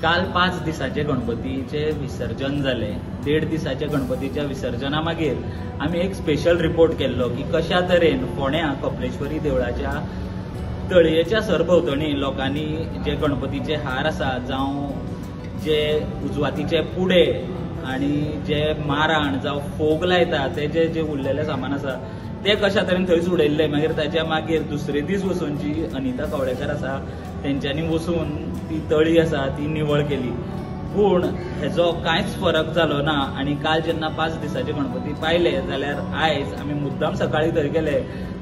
काल 5 दिसाचे गणपतीचे विसर्जन जाले. 1.5 दिसाच्या गणपतीच्या विसर्जना मागीर आमी एक स्पेशल रिपोर्ट केल्लो की कशा तरेन फोंड्या कपलेश्वरी देवळाच्या तळयेच्या सरभोंवतणी लोकांनी जे गणपतीचे हार आसा जावं जे उजवातीचे पुडे आनी जे माराण जावं फोग लायता तेजे जे उरलेले सामान आसा ते कशा तरेन थंयच उडयल्ले. मागीर ताच्या मागीर दुसरे दीस वचून जी अनिता कवळेकर आसा तेंच्यांनी वचून ती तळी आसा ती निवळ केली. पूण हेजो कांयच फरक जालो ना. आनी काल जेन्ना 5 दिसाचे गणपती पायले जाल्यार आयज आमी मुद्दाम सकाळी थंय गेले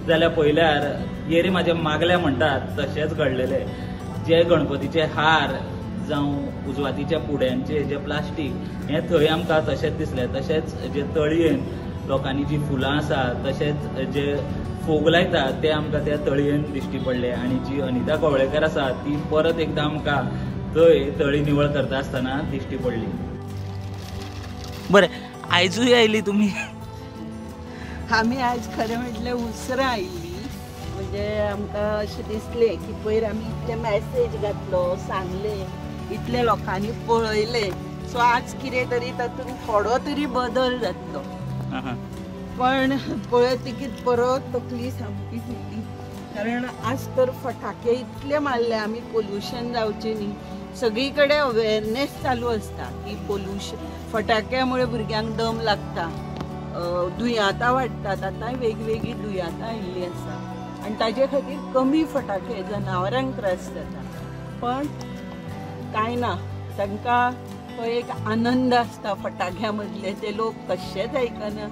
जाल्यार पळयल्यार येरे म्हाजे मागले म्हणटात तशेंच घडलेले. जे गणपतीचे हार जावं उजवातीच्या पुड्यांचे जे प्लास्टीक हें थंय आमकां तशेंच दिसलें. तशेंच जे तळयेन लोकांनी जी फुलां आसा तशेंच जे फोग लायता ते आमकां त्या तळयेन दिश्टी पडले. आनी जी अनिता कवळेकर आसा ती परत एकदां आमकां थंय तळी निवळ करता आसतना दिश्टी पडली. बरें, आयजूय आयली तुमी? आमी आयज खरें म्हटल्यार उसरां आयिल्ली. म्हणजे आमकां अशें दिसलें की पयर आमी इतले मॅसेज घातलो, सांगले, इतले लोकांनी पळयले, सो आज कितें तरी तातूंत थोडो तरी बदल जातलो. पण पळयतकीच परत तकली सामकी फुटली. कारण आज तर फटाके इतले मारले आमी, पोल्युशन जावचें न्ही. सगळी कडेन अवेरनेस चालू आसता की पोल्युशन फटाक्यामुळे भुरग्यांक दम लागता, दुयेंतां वाडटात. आतां वेगवेगळी दुयेंतां आयिल्लीं आसा आनी ताजे खातीर कमी फटाके जनावरांक त्रास जाता. पण कांय ना, तांकां तो एक आनंद आसता फटाक्या मदले, ते लोक कशेंच आयकना.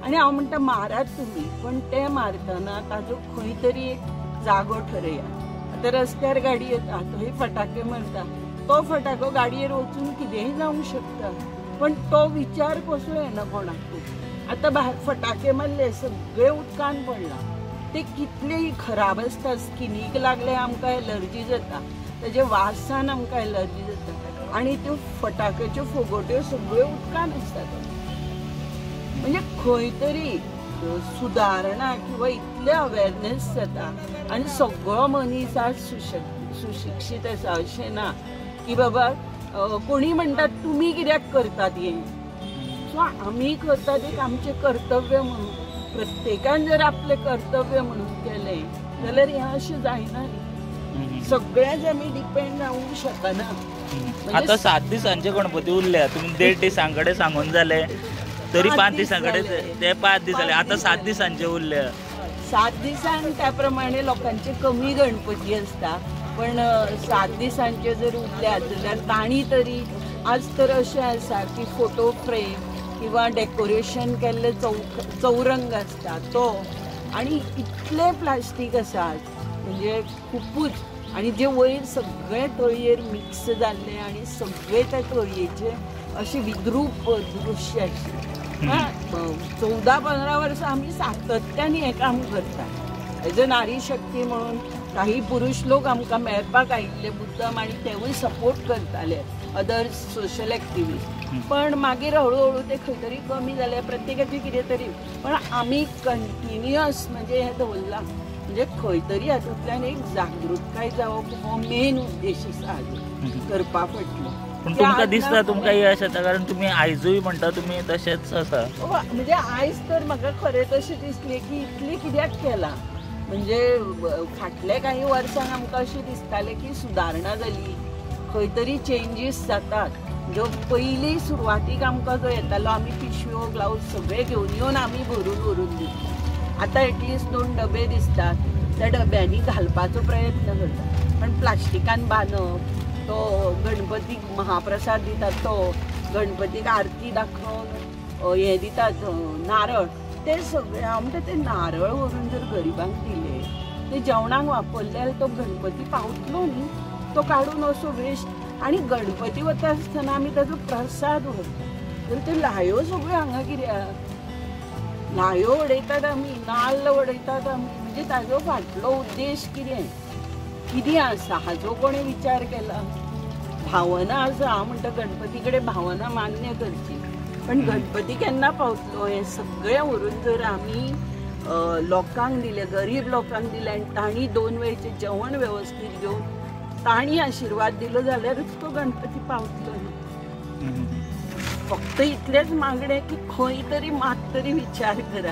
आनी हांव म्हणटा मारात तुमी, पण ते मारतना ताजो खंय तरी एक जागो ठरया. आतां रस्त्यार गाडी येता, थंय फटाके मारता, तो फटाको गाडयेर वचून कितेंय जावंक शकता, पण तो विचार कसो येना कोणाकूच. आतां भायर फटाके मारले, सगळे उदकान पडला, ते कितलेय खराब आसता, स्किनीक लागले आमकां एलर्जी जाता, ताजे वासान आमकां एलर्जी जाता. आनी त्यो फटाक्याच्यो फोगोट्यो सगळ्यो उदकान आसतात. म्हणजे खंय तरी सुदारणा किंवा इतले अवेरनेस जाता आनी सगळो मनीस आज सुशिक्षीत आसा अशें ना की बाबा कोणी म्हणटात तुमी कित्याक करतात हें. सो आमी करतात एक आमचें कर्तव्य म्हणून. प्रत्येकान जर आपलें कर्तव्य म्हणून केलें जाल्यार हें अशें जायना न्ही. सगळेच आमी डिपेंड रावूंक शकना. आतां 7 दिसांचे गणपती उरल्या, तुमी 1.5 दिसां कडेन सांगून जाले तरी 5 दिसां कडेन ते 5 दीस जाले, आतां 7 दिसांचे उरल्या. 7 दिसांक त्या प्रमाणे लोकांचे कमी गणपती आसता, पण 7 दिसांचे जर उरल्यात जाल्यार तांणी तरी आज तर अशें आसा की फोटो फ्रेम किंवा डेकोरेशन केल्ले चौरंग आसता तो, आनी इतले प्लास्टीक आसा म्हणजे खूबच. आनी जे वयर सगळे तळयेर मिक्स जाल्ले आनी सगळे त्या तळयेचे अशें विद्रूप दृश्य आशिल्लें. 14-15 वर्सां आमी सातत्यान हें काम करता. एज अ नारी शक्ती म्हणून काही पुरुष लोक आमकां मेळपाक आयिल्ले मुद्दम आनी तेवूय सपोर्ट करताले अदर सोशल एक्टिविस्ट. पण मागीर हळू ते खंय तरी कमी जाले, प्रत्येकाचें कितें तरी. पण आमी कंटिन्युअस म्हणजे हें दवरलां. म्हणजे खंय तरी हातूंतल्यान एक जागृतकाय जावप हो मेन उद्देश आसा करपा फाटलो. पण तुमकां दिसता तुमकां यश येता, कारण तुमी आयजूय म्हणटा तुमी तशेंच आसा. म्हणजे आयज तर म्हाका खरेंच अशें दिसलें की इतलें कित्याक केलां. म्हणजे फाटले काही वर्सांक आमकां अशें दिसतालें की सुदारणा जाली, खंय तरी चेंजीस जातात. जो पयलीं सुरवातीक आमकां जो येतालो आमी पिशव्यो ग्लावज सगळे घेवन येवन आमी भरून दिता. आतां एटलिस्ट 2 डबे दिसतात, त्या डब्यांनी घालपाचो प्रयत्न करता, पण प्लास्टिकान बांदप, तो गणपतीक महाप्रसाद दितात, तो गणपतीक आरती दाखोवन हे दितात नारळ, ते सगळे हांव म्हणटा ते नारळ व्हरून जर गरिबांक दिले, ते जेवणाक वापरल्यार तो गणपती पावतलो न्ही, तो काडून असो वेस्ट. आनी गणपती वता आसतना आमी ताजो प्रसाद व्हरता, तर ते लायो सगळ्यो हांगा कित्याक लायो उडयतात आमी, नाल्ल उडयतात आमी. म्हणजे ताजो फाटलो उद्देश कितें आसा हाजो कोणें विचार केला? भावना आसा. हांव म्हणटा गणपती कडेन भावना मान्य करची, पण गणपती केन्ना पावतलो? हें सगळें व्हरून जर आमी लोकांक दिलें, गरीब लोकांक दिलें आनी तांणी 2 वेळचें जेवण वेवस्थीत घेवन ताणी आशीर्वाद दिलो जाल्यारूच तो गणपती पावतलो न्हू. फक्त इतलेच मागणे की खंय तरी मात तरी विचार करा.